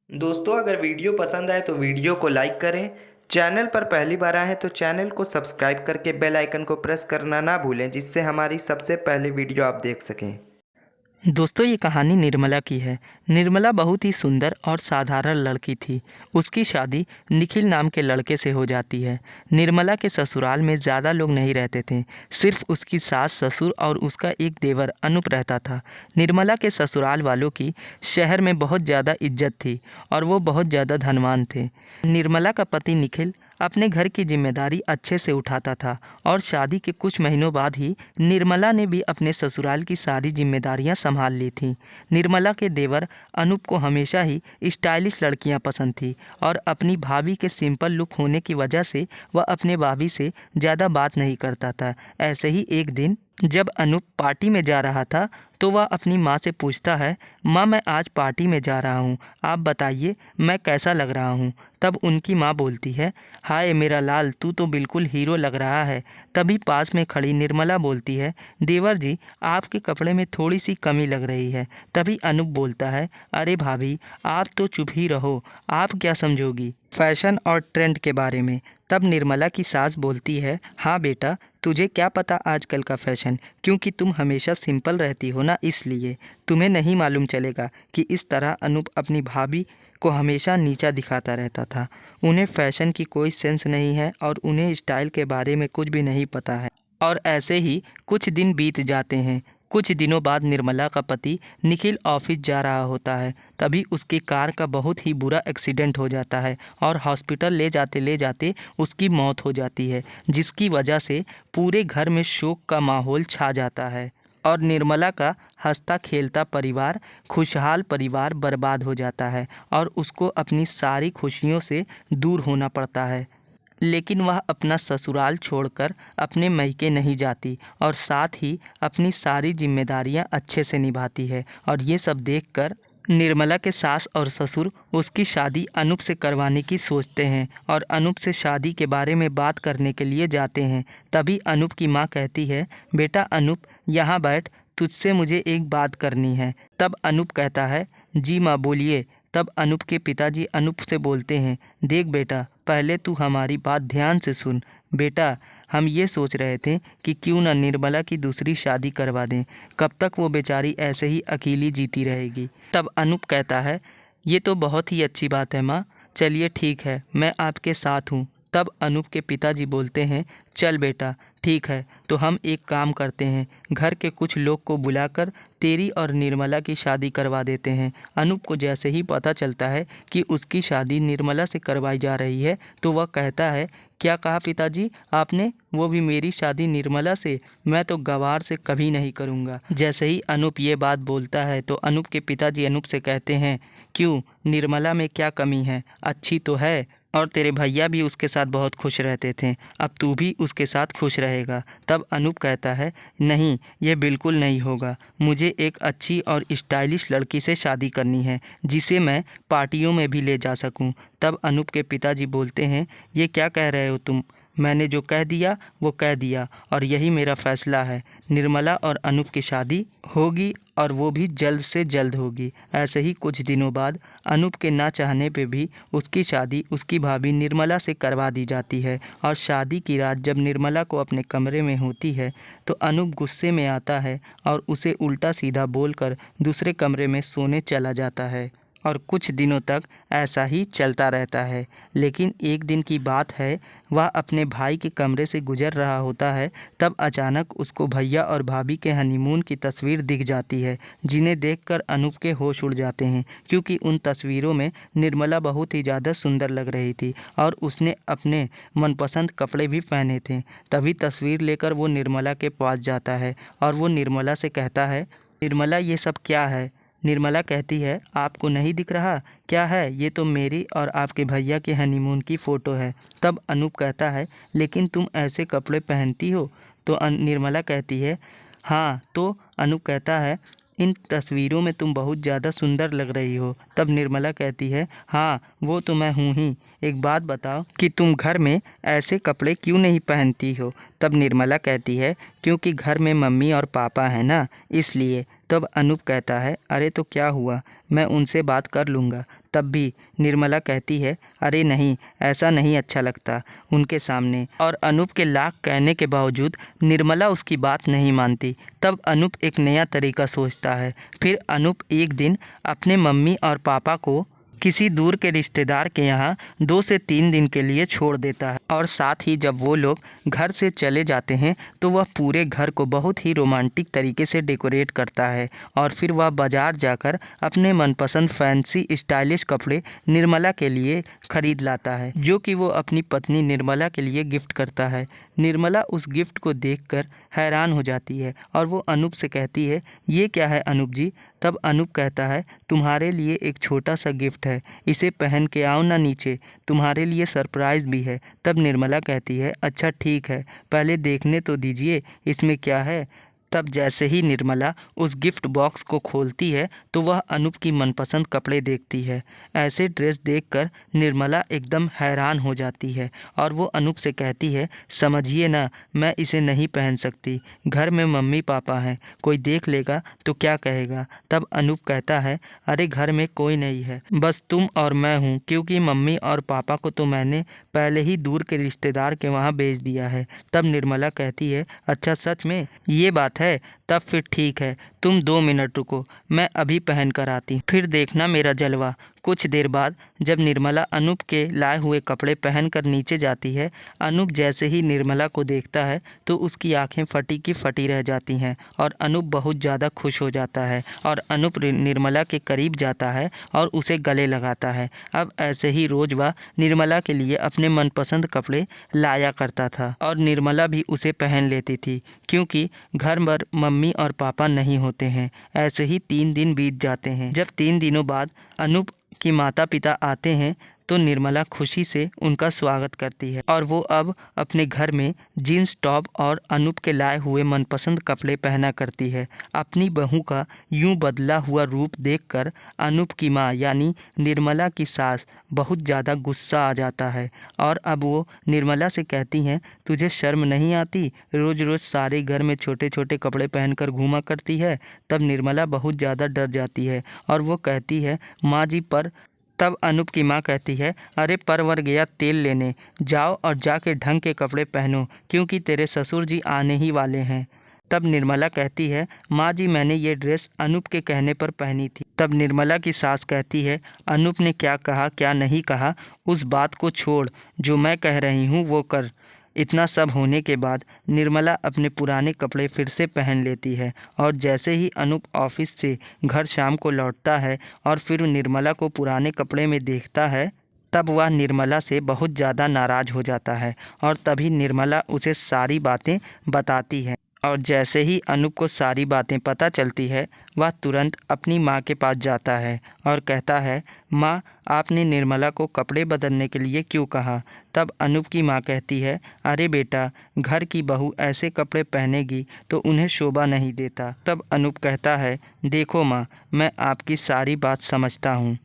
दोस्तों अगर वीडियो पसंद आए तो वीडियो को लाइक करें। चैनल पर पहली बार आए हैं तो चैनल को सब्सक्राइब करके बेल आइकन को प्रेस करना ना भूलें, जिससे हमारी सबसे पहले वीडियो आप देख सकें। दोस्तों ये कहानी निर्मला की है। निर्मला बहुत ही सुंदर और साधारण लड़की थी। उसकी शादी निखिल नाम के लड़के से हो जाती है। निर्मला के ससुराल में ज़्यादा लोग नहीं रहते थे, सिर्फ उसकी सास, ससुर और उसका एक देवर अनूप रहता था। निर्मला के ससुराल वालों की शहर में बहुत ज़्यादा इज्जत थी और वो बहुत ज़्यादा धनवान थे। निर्मला का पति निखिल अपने घर की जिम्मेदारी अच्छे से उठाता था और शादी के कुछ महीनों बाद ही निर्मला ने भी अपने ससुराल की सारी जिम्मेदारियां संभाल ली थीं। निर्मला के देवर अनूप को हमेशा ही स्टाइलिश लड़कियां पसंद थी और अपनी भाभी के सिंपल लुक होने की वजह से वह अपने भाभी से ज़्यादा बात नहीं करता था। ऐसे ही एक दिन जब अनूप पार्टी में जा रहा था तो वह अपनी माँ से पूछता है, माँ मैं आज पार्टी में जा रहा हूँ, आप बताइए मैं कैसा लग रहा हूँ। तब उनकी माँ बोलती है, हाय मेरा लाल, तू तो बिल्कुल हीरो लग रहा है। तभी पास में खड़ी निर्मला बोलती है, देवर जी आपके कपड़े में थोड़ी सी कमी लग रही है। तभी अनूप बोलता है, अरे भाभी आप तो चुप ही रहो, आप क्या समझोगी फैशन और ट्रेंड के बारे में। तब निर्मला की सास बोलती है, हाँ बेटा तुझे क्या पता आजकल का फ़ैशन, क्योंकि तुम हमेशा सिंपल रहती हो ना, इसलिए तुम्हें नहीं मालूम चलेगा कि इस तरह अनूप अपनी भाभी को हमेशा नीचा दिखाता रहता था। उन्हें फ़ैशन की कोई सेंस नहीं है और उन्हें स्टाइल के बारे में कुछ भी नहीं पता है। और ऐसे ही कुछ दिन बीत जाते हैं। कुछ दिनों बाद निर्मला का पति निखिल ऑफिस जा रहा होता है। तभी उसकी कार का बहुत ही बुरा एक्सीडेंट हो जाता है और हॉस्पिटल ले जाते उसकी मौत हो जाती है, जिसकी वजह से पूरे घर में शोक का माहौल छा जाता है और निर्मला का हंसता खेलता परिवार, खुशहाल परिवार बर्बाद हो जाता है और उसको अपनी सारी खुशियों से दूर होना पड़ता है। लेकिन वह अपना ससुराल छोड़कर अपने मैके नहीं जाती और साथ ही अपनी सारी जिम्मेदारियां अच्छे से निभाती है। और ये सब देखकर निर्मला के सास और ससुर उसकी शादी अनूप से करवाने की सोचते हैं और अनूप से शादी के बारे में बात करने के लिए जाते हैं। तभी अनूप की माँ कहती है, बेटा अनूप यहाँ बैठ, तुझसे मुझे एक बात करनी है। तब अनूप कहता है, जी माँ बोलिए। तब अनूप के पिताजी अनूप से बोलते हैं, देख बेटा पहले तू हमारी बात ध्यान से सुन। बेटा हम ये सोच रहे थे कि क्यों ना निर्मला की दूसरी शादी करवा दें, कब तक वो बेचारी ऐसे ही अकेली जीती रहेगी। तब अनूप कहता है, ये तो बहुत ही अच्छी बात है माँ, चलिए ठीक है मैं आपके साथ हूँ। तब अनूप के पिताजी बोलते हैं, चल बेटा ठीक है, तो हम एक काम करते हैं, घर के कुछ लोग को बुलाकर तेरी और निर्मला की शादी करवा देते हैं। अनूप को जैसे ही पता चलता है कि उसकी शादी निर्मला से करवाई जा रही है तो वह कहता है, क्या कहा पिताजी आपने, वो भी मेरी शादी निर्मला से? मैं तो गवार से कभी नहीं करूँगा। जैसे ही अनूप ये बात बोलता है तो अनूप के पिताजी अनूप से कहते हैं, क्यों निर्मला में क्या कमी है, अच्छी तो है और तेरे भैया भी उसके साथ बहुत खुश रहते थे, अब तू भी उसके साथ खुश रहेगा। तब अनूप कहता है, नहीं ये बिल्कुल नहीं होगा, मुझे एक अच्छी और स्टाइलिश लड़की से शादी करनी है जिसे मैं पार्टियों में भी ले जा सकूं। तब अनूप के पिताजी बोलते हैं, ये क्या कह रहे हो तुम, मैंने जो कह दिया वो कह दिया और यही मेरा फ़ैसला है। निर्मला और अनूप की शादी होगी और वो भी जल्द से जल्द होगी। ऐसे ही कुछ दिनों बाद अनूप के ना चाहने पे भी उसकी शादी उसकी भाभी निर्मला से करवा दी जाती है और शादी की रात जब निर्मला को अपने कमरे में होती है तो अनूप गुस्से में आता है और उसे उल्टा सीधा बोलकर दूसरे कमरे में सोने चला जाता है। और कुछ दिनों तक ऐसा ही चलता रहता है। लेकिन एक दिन की बात है, वह अपने भाई के कमरे से गुजर रहा होता है, तब अचानक उसको भैया और भाभी के हनीमून की तस्वीर दिख जाती है, जिन्हें देखकर अनूप के होश उड़ जाते हैं, क्योंकि उन तस्वीरों में निर्मला बहुत ही ज़्यादा सुंदर लग रही थी और उसने अपने मनपसंद कपड़े भी पहने थे। तभी तस्वीर लेकर वो निर्मला के पास जाता है और वो निर्मला से कहता है, निर्मला ये सब क्या है? निर्मला कहती है, आपको नहीं दिख रहा क्या है, ये तो मेरी और आपके भैया के हनीमून की फ़ोटो है। तब अनूप कहता है, लेकिन तुम ऐसे कपड़े पहनती हो? तो निर्मला कहती है, हाँ। तो अनूप कहता है, इन तस्वीरों में तुम बहुत ज़्यादा सुंदर लग रही हो। तब निर्मला कहती है, हाँ वो तो मैं हूँ ही, एक बात बताओ कि तुम घर में ऐसे कपड़े क्यों नहीं पहनती हो? तब निर्मला कहती है, क्योंकि घर में मम्मी और पापा हैं ना, इसलिए। तब अनूप कहता है, अरे तो क्या हुआ, मैं उनसे बात कर लूँगा। तब भी निर्मला कहती है, अरे नहीं, ऐसा नहीं अच्छा लगता उनके सामने। और अनूप के लाख कहने के बावजूद निर्मला उसकी बात नहीं मानती। तब अनूप एक नया तरीका सोचता है। फिर अनूप एक दिन अपने मम्मी और पापा को किसी दूर के रिश्तेदार के यहाँ 2 से 3 दिन के लिए छोड़ देता है। और साथ ही जब वो लोग घर से चले जाते हैं तो वह पूरे घर को बहुत ही रोमांटिक तरीके से डेकोरेट करता है। और फिर वह बाज़ार जाकर अपने मनपसंद फैंसी स्टाइलिश कपड़े निर्मला के लिए ख़रीद लाता है, जो कि वो अपनी पत्नी निर्मला के लिए गिफ्ट करता है। निर्मला उस गिफ्ट को देखकर हैरान हो जाती है और वो अनूप से कहती है, ये क्या है अनूप जी? तब अनूप कहता है, तुम्हारे लिए एक छोटा सा गिफ्ट है, इसे पहन के आओ ना नीचे, तुम्हारे लिए सरप्राइज़ भी है। तब निर्मला कहती है, अच्छा ठीक है, पहले देखने तो दीजिए इसमें क्या है। तब जैसे ही निर्मला उस गिफ्ट बॉक्स को खोलती है तो वह अनूप की मनपसंद कपड़े देखती है। ऐसे ड्रेस देखकर निर्मला एकदम हैरान हो जाती है और वो अनूप से कहती है, समझिए ना, मैं इसे नहीं पहन सकती, घर में मम्मी पापा हैं, कोई देख लेगा तो क्या कहेगा। तब अनूप कहता है, अरे घर में कोई नहीं है, बस तुम और मैं हूँ, क्योंकि मम्मी और पापा को तो मैंने पहले ही दूर के रिश्तेदार के वहाँ भेज दिया है। तब निर्मला कहती है, अच्छा सच में ये बात है? तब फिर ठीक है, तुम 2 मिनट रुको, मैं अभी पहन कर आती, फिर देखना मेरा जलवा। कुछ देर बाद जब निर्मला अनूप के लाए हुए कपड़े पहनकर नीचे जाती है, अनूप जैसे ही निर्मला को देखता है तो उसकी आंखें फटी की फटी रह जाती हैं और अनूप बहुत ज़्यादा खुश हो जाता है और अनूप निर्मला के करीब जाता है और उसे गले लगाता है। अब ऐसे ही रोज़ वह निर्मला के लिए अपने मनपसंद कपड़े लाया करता था और निर्मला भी उसे पहन लेती थी, क्योंकि घर पर मम्मी और पापा नहीं होते हैं। ऐसे ही 3 दिन बीत जाते हैं। जब 3 दिनों बाद अनूप कि माता पिता आते हैं तो निर्मला खुशी से उनका स्वागत करती है और वो अब अपने घर में जीन्स टॉप और अनूप के लाए हुए मनपसंद कपड़े पहना करती है। अपनी बहू का यूं बदला हुआ रूप देखकर अनूप की माँ यानी निर्मला की सास बहुत ज़्यादा गुस्सा आ जाता है और अब वो निर्मला से कहती हैं, तुझे शर्म नहीं आती? रोज़ रोज़ सारे घर में छोटे छोटे कपड़े पहनकर घूमा करती है। तब निर्मला बहुत ज़्यादा डर जाती है और वो कहती है, माँ जी पर। तब अनूप की माँ कहती है, अरे परवर गया तेल लेने, जाओ और जाके ढंग के कपड़े पहनो, क्योंकि तेरे ससुर जी आने ही वाले हैं। तब निर्मला कहती है, माँ जी मैंने ये ड्रेस अनूप के कहने पर पहनी थी। तब निर्मला की सास कहती है, अनूप ने क्या कहा क्या नहीं कहा उस बात को छोड़, जो मैं कह रही हूँ वो कर। इतना सब होने के बाद निर्मला अपने पुराने कपड़े फिर से पहन लेती है और जैसे ही अनूप ऑफिस से घर शाम को लौटता है और फिर निर्मला को पुराने कपड़े में देखता है, तब वह निर्मला से बहुत ज़्यादा नाराज़ हो जाता है और तभी निर्मला उसे सारी बातें बताती है। और जैसे ही अनूप को सारी बातें पता चलती है, वह तुरंत अपनी माँ के पास जाता है और कहता है, माँ आपने निर्मला को कपड़े बदलने के लिए क्यों कहा? तब अनूप की माँ कहती है, अरे बेटा, घर की बहू ऐसे कपड़े पहनेगी तो उन्हें शोभा नहीं देता। तब अनूप कहता है, देखो माँ, मैं आपकी सारी बात समझता हूँ,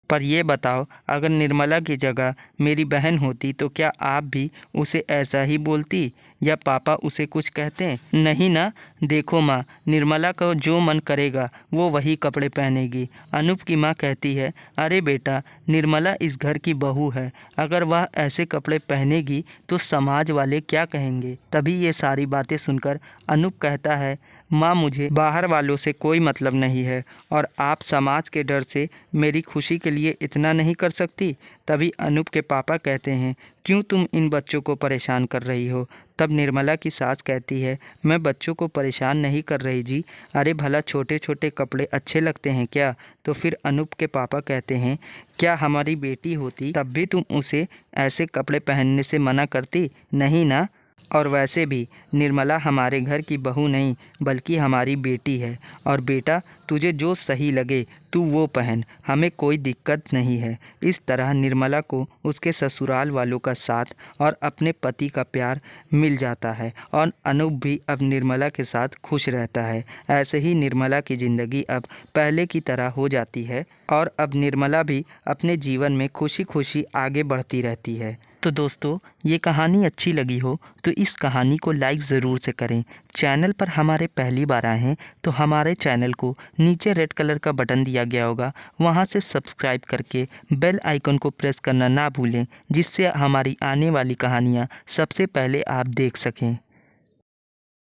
पर ये बताओ, अगर निर्मला की जगह मेरी बहन होती तो क्या आप भी उसे ऐसा ही बोलती या पापा उसे कुछ कहते? नहीं ना। देखो माँ, निर्मला को जो मन करेगा वो वही कपड़े पहनेगी। अनूप की माँ कहती है, अरे बेटा, निर्मला इस घर की बहू है, अगर वह ऐसे कपड़े पहनेगी तो समाज वाले क्या कहेंगे? तभी ये सारी बातें सुनकर अनूप कहता है, माँ मुझे बाहर वालों से कोई मतलब नहीं है और आप समाज के डर से मेरी खुशी के लिए इतना नहीं कर सकती। तभी अनूप के पापा कहते हैं, क्यों तुम इन बच्चों को परेशान कर रही हो? तब निर्मला की सास कहती है, मैं बच्चों को परेशान नहीं कर रही जी, अरे भला छोटे छोटे कपड़े अच्छे लगते हैं क्या? तो फिर अनूप के पापा कहते हैं, क्या हमारी बेटी होती तब भी तुम उसे ऐसे कपड़े पहनने से मना करती? नहीं ना। और वैसे भी निर्मला हमारे घर की बहू नहीं बल्कि हमारी बेटी है, और बेटा तुझे जो सही लगे तू वो पहन, हमें कोई दिक्कत नहीं है। इस तरह निर्मला को उसके ससुराल वालों का साथ और अपने पति का प्यार मिल जाता है और अनूप भी अब निर्मला के साथ खुश रहता है। ऐसे ही निर्मला की ज़िंदगी अब पहले की तरह हो जाती है और अब निर्मला भी अपने जीवन में खुशी खुशी आगे बढ़ती रहती है। तो दोस्तों ये कहानी अच्छी लगी हो तो इस कहानी को लाइक ज़रूर से करें। चैनल पर हमारे पहली बार आए हैं तो हमारे चैनल को नीचे रेड कलर का बटन दिया गया होगा, वहां से सब्सक्राइब करके बेल आइकन को प्रेस करना ना भूलें, जिससे हमारी आने वाली कहानियां सबसे पहले आप देख सकें।